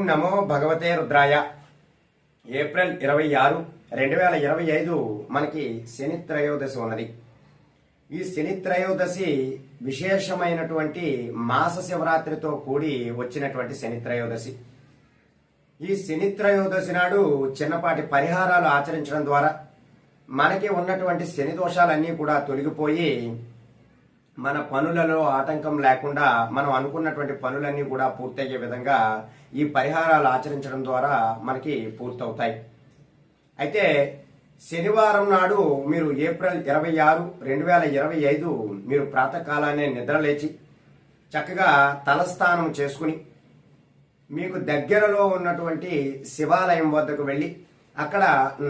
నమో భగవతే రుద్రాయ. ఏప్రిల్ 26, 2025 మనకి శని త్రయోదశి ఉన్నది. ఈ శని త్రయోదశి విశేషమైనటువంటి మాస శివరాత్రితో కూడి వచ్చినటువంటి శని త్రయోదశి. ఈ శని త్రయోదశి నాడు చిన్నపాటి పరిహారాలు ఆచరించడం ద్వారా మనకి ఉన్నటువంటి శని దోషాలన్నీ కూడా తొలగిపోయి మన పనులలో ఆటంకం లేకుండా మనం అనుకున్నటువంటి పనులన్నీ కూడా పూర్తయ్యే విధంగా ఈ పరిహారాలు ఆచరించడం ద్వారా మనకి పూర్తవుతాయి. అయితే శనివారం నాడు మీరు ఏప్రిల్ 26, 2025 మీరు ప్రాతకాలాన్ని నిద్రలేచి చక్కగా తలస్నానం చేసుకుని మీకు దగ్గరలో ఉన్నటువంటి శివాలయం వద్దకు వెళ్ళి అక్కడ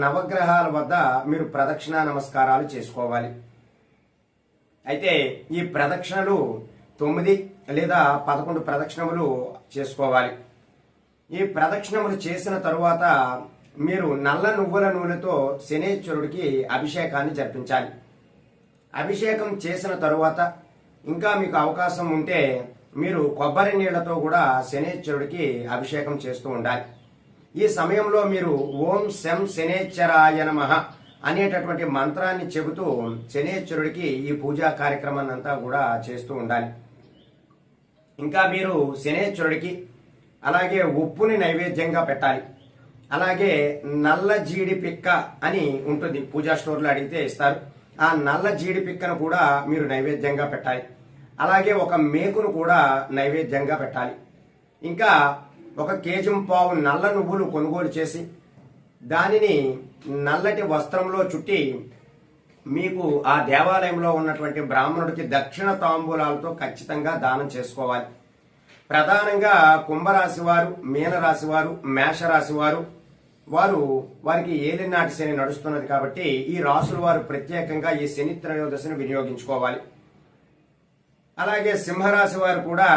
నవగ్రహాల వద్ద మీరు ప్రదక్షిణా నమస్కారాలు చేసుకోవాలి. అయితే ఈ ప్రదక్షిణలు 9 లేదా 11 ప్రదక్షిణములు చేసుకోవాలి. ఈ ప్రదక్షిణములు చేసిన తరువాత మీరు నల్ల నువ్వుల నూనెతో శనేశ్వరుడికి అభిషేకాన్ని జరిపించాలి. అభిషేకం చేసిన తరువాత ఇంకా మీకు అవకాశం ఉంటే మీరు కొబ్బరి నీళ్లతో కూడా శనేశ్వరుడికి అభిషేకం చేస్తూ ఉండాలి. ఈ సమయంలో మీరు ఓం శం శనేశ్వరాయ నమః అనేటటువంటి మంత్రాన్ని చెబుతూ శనేశ్వరుడికి ఈ పూజా కార్యక్రమాన్ని అంతా కూడా చేస్తూ ఉండాలి. ఇంకా మీరు శనేశ్వరుడికి అలాగే ఉప్పుని నైవేద్యంగా పెట్టాలి. అలాగే నల్ల జీడి పిక్క అని ఉంటుంది, పూజా స్టోర్లో అడిగితే ఇస్తారు. ఆ నల్ల జీడి పిక్కను కూడా మీరు నైవేద్యంగా పెట్టాలి. అలాగే ఒక మేకును కూడా నైవేద్యంగా పెట్టాలి. ఇంకా 1 కేజీ పావు నల్ల నువ్వులు కొనుగోలు చేసి దానిని నల్లటి వస్త్రంలో చుట్టి మీకు ఆ దేవాలయంలో ఉన్నటువంటి బ్రాహ్మణుడికి దక్షిణ తాంబూలాలతో ఖచ్చితంగా దానం చేసుకోవాలి. ప్రధానంగా కుంభరాశి వారు, మీనరాశి వారు, మేషరాశి వారు వారికి ఏలినాటి శని నడుస్తున్నది కాబట్టి ఈ రాసుల వారు ప్రత్యేకంగా ఈ శని త్రయోదశిని వినియోగించుకోవాలి. అలాగే సింహరాశి వారు కూడా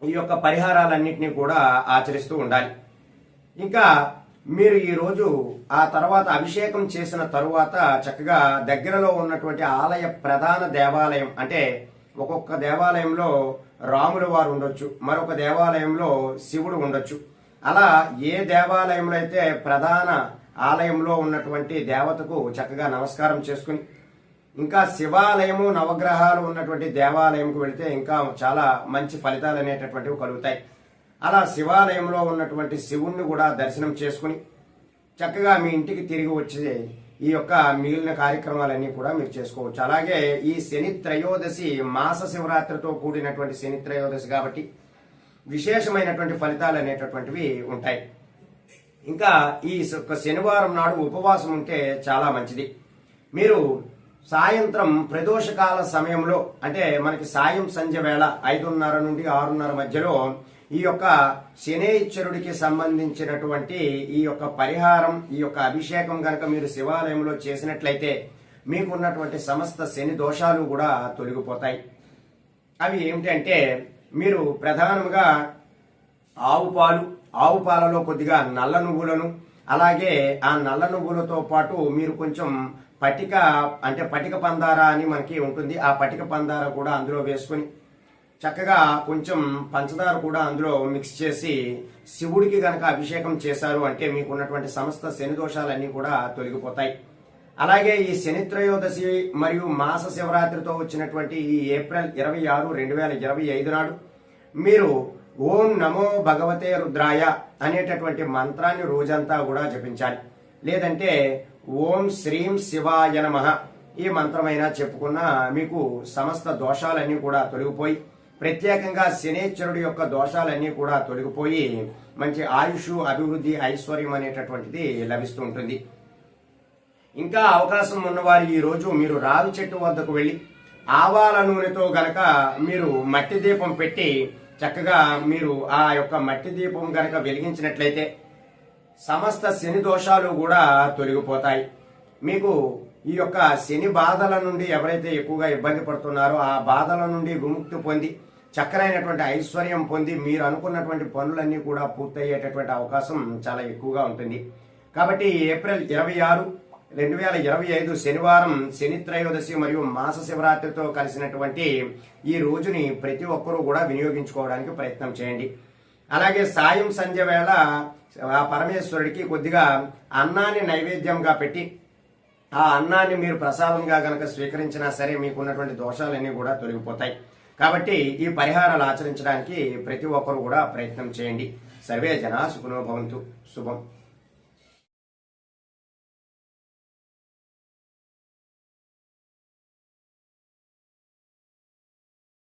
ఈ యొక్క పరిహారాలన్నింటినీ కూడా ఆచరిస్తూ ఉండాలి. ఇంకా మీరు ఈ రోజు ఆ తర్వాత అభిషేకం చేసిన తరువాత చక్కగా దగ్గరలో ఉన్నటువంటి ఆలయ ప్రధాన దేవాలయం, అంటే ఒక్కొక్క దేవాలయంలో రాముల వారు ఉండొచ్చు, మరొక దేవాలయంలో శివుడు ఉండొచ్చు. అలా ఏ దేవాలయంలో అయితే ప్రధాన ఆలయంలో ఉన్నటువంటి దేవతకు చక్కగా నమస్కారం చేసుకుని ఇంకా శివాలయము నవగ్రహాలు ఉన్నటువంటి దేవాలయంకు వెళితే ఇంకా చాలా మంచి ఫలితాలు అనేటటువంటివి కలుగుతాయి. అలా శివాలయంలో ఉన్నటువంటి శివుణ్ణి కూడా దర్శనం చేసుకుని చక్కగా మీ ఇంటికి తిరిగి వచ్చే ఈ యొక్క మిగిలిన కార్యక్రమాలన్నీ కూడా మీరు చేసుకోవచ్చు. అలాగే ఈ శని త్రయోదశి మాస శివరాత్రితో కూడినటువంటి శని త్రయోదశి కాబట్టి విశేషమైనటువంటి ఫలితాలు అనేటటువంటివి ఉంటాయి. ఇంకా ఈ శనివారం నాడు ఉపవాసం ఉంటే చాలా మంచిది. మీరు సాయంత్రం ప్రదోషకాల సమయంలో, అంటే మనకి సాయం సంధ్య వేళ 5:30 నుండి 6:30 మధ్యలో ఈ యొక్క శనేశ్వరుడికి సంబంధించినటువంటి ఈ యొక్క పరిహారం, ఈ యొక్క అభిషేకం గనక మీరు శివాలయంలో చేసినట్లయితే మీకున్నటువంటి సమస్త శని దోషాలు కూడా తొలగిపోతాయి. అవి ఏమిటంటే మీరు ప్రధానంగా ఆవు పాలలో కొద్దిగా నల్ల నువ్వులను, అలాగే ఆ నల్ల నువ్వులతో పాటు మీరు కొంచెం పటిక పందార అని మనకి ఉంటుంది, ఆ పటిక పందార కూడా అందులో వేసుకుని చక్కగా కొంచెం పంచదార కూడా అందులో మిక్స్ చేసి శివుడికి గనక అభిషేకం చేశారు అంటే మీకున్నటువంటి సమస్త శని దోషాలన్నీ కూడా తొలగిపోతాయి. అలాగే ఈ శని త్రయోదశి మరియు మాస శివరాత్రితో వచ్చినటువంటి ఈ ఏప్రిల్ 26, 2025 నాడు మీరు ఓం నమో భగవతే రుద్రాయ అనేటటువంటి మంత్రాన్ని రోజంతా కూడా జపించాలి. లేదంటే ఓం శ్రీం శివాయ నమః ఈ మంత్రమైనా చెప్పుకున్నా మీకు సమస్త దోషాలన్నీ కూడా తొలగిపోయి, ప్రత్యేకంగా శనేశ్వరుడి యొక్క దోషాలన్నీ కూడా తొలగిపోయి మంచి ఆయుష్, అభివృద్ధి, ఐశ్వర్యం అనేటటువంటిది లభిస్తూ ఉంటుంది. ఇంకా అవకాశం ఉన్నవారు ఈ రోజు మీరు రావి చెట్టు వద్దకు వెళ్లి ఆవాల నూనెతో గనక మీరు మట్టి దీపం పెట్టి చక్కగా మీరు ఆ యొక్క మట్టి దీపం గనక వెలిగించినట్లయితే సమస్త శని దోషాలు కూడా తొలగిపోతాయి. మీకు ఈ యొక్క శని బాధల నుండి ఎవరైతే ఎక్కువగా ఇబ్బంది పడుతున్నారో ఆ బాధల నుండి విముక్తి పొంది చక్కరైనటువంటి ఐశ్వర్యం పొంది మీరు అనుకున్నటువంటి పనులన్నీ కూడా పూర్తయ్యేటటువంటి అవకాశం చాలా ఎక్కువగా ఉంటుంది. కాబట్టి ఏప్రిల్ 26, 2025 శనివారం శని త్రయోదశి మరియు మాస శివరాత్రితో కలిసినటువంటి ఈ రోజుని ప్రతి ఒక్కరూ కూడా వినియోగించుకోవడానికి ప్రయత్నం చేయండి. అలాగే సాయం సంధ్య వేళ ఆ పరమేశ్వరుడికి కొద్దిగా అన్నాన్ని నైవేద్యంగా పెట్టి ఆ అన్నాన్ని మీరు ప్రసాదంగా గనక స్వీకరించినా సరే మీకున్నటువంటి దోషాలన్నీ కూడా తొలగిపోతాయి. కాబట్టి ఈ పరిహారాలు ఆచరించడానికి ప్రతి ఒక్కరు కూడా ప్రయత్నం చేయండి. సర్వే జనా సుఖినో భవంతు. శుభం.